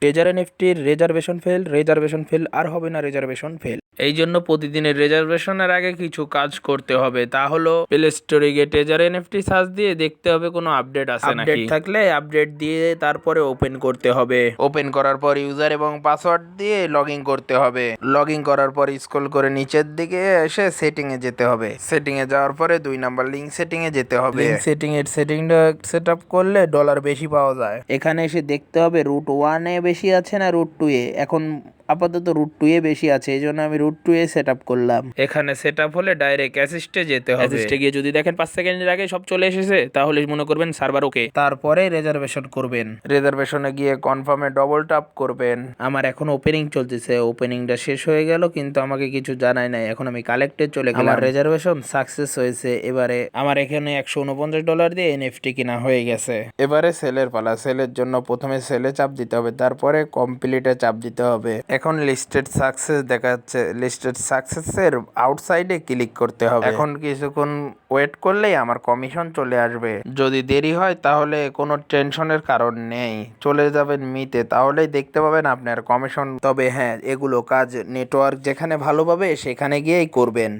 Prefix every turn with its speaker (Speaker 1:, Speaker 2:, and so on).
Speaker 1: Taser এনএফটির reservation fail আর হবে না reservation fail. এই জন্য প্রতিদিনের রিজার্ভেশনের আগে কিছু কাজ করতে হবে, তা হলো প্লে স্টোরে গিয়ে টেজার এনএফটি সার্চ দিয়ে দেখতে হবে কোনো আপডেট আছে নাকি। আপডেট থাকলে আপডেট দিয়ে তারপরে ওপেন করতে হবে। ওপেন করার পর ইউজার এবং পাসওয়ার্ড দিয়ে লগ ইন করতে হবে। লগ ইন করার পর স্ক্রল করে নিচের দিকে এসে সেটিং এ যেতে হবে। সেটিং এ যাওয়ার পরে 2 নাম্বার লিঙ্ক সেটিং এ যেতে হবে। লিঙ্ক সেটিংটা সেট আপ করলে ডলার বেশি পাওয়া যায়। এখানে এসে দেখতে হবে রুট 1 এ বেশি আছে না রুট 2 এ। এখন আপাতত রুট 2 এ বেশি আছে, এই জন্য আমি রুট 2 এ সেট আপ করলাম। এখানে সেট আপ হলে ডাইরেক্ট অ্যাসিস্টে যেতে হবে। অ্যাসিস্টে গিয়ে যদি দেখেন 5 সেকেন্ডের আগে সব চলে এসেছে, তাহলে মনে করবেন সার্ভার ওকে। তারপরে রিজার্ভেশন করবেন। রিজার্ভেশনে গিয়ে কনফার্মে ডবল ট্যাপ করবেন। আমার এখন ওপেনিং চলতেছে, ওপেনিংটা শেষ হয়ে গেল কিন্তু আমাকে কিছু জানায় নাই। এখন আমি কালেক্টে চলে গেলাম। আমার রিজার্ভেশন সাকসেস হয়েছে। এবারে আমার এখানে $149 দিয়ে এনএফটি কিনা হয়ে গেছে। এবারে সেলের পালা। সেলের জন্য প্রথমে সেলে চাপ দিতে হবে, তারপরে কমপ্লিটে চাপ দিতে হবে। এখন লিস্টেড সাকসেস দেখাচ্ছে, লিস্টেড সাকসেসের আউটসাইডে ক্লিক করতে হবে। এখন কিছুক্ষণ ওয়েট করলেই আমার কমিশন চলে আসবে। যদি দেরি হয় তাহলে কোনো টেনশনের কারণ নেই, চলে যাবেন মিতে, তাহলেই দেখতে পাবেন আপনার কমিশন। তবে হ্যাঁ, এগুলো কাজ নেটওয়ার্ক যেখানে ভালো পাবে সেখানে গিয়েই করবেন।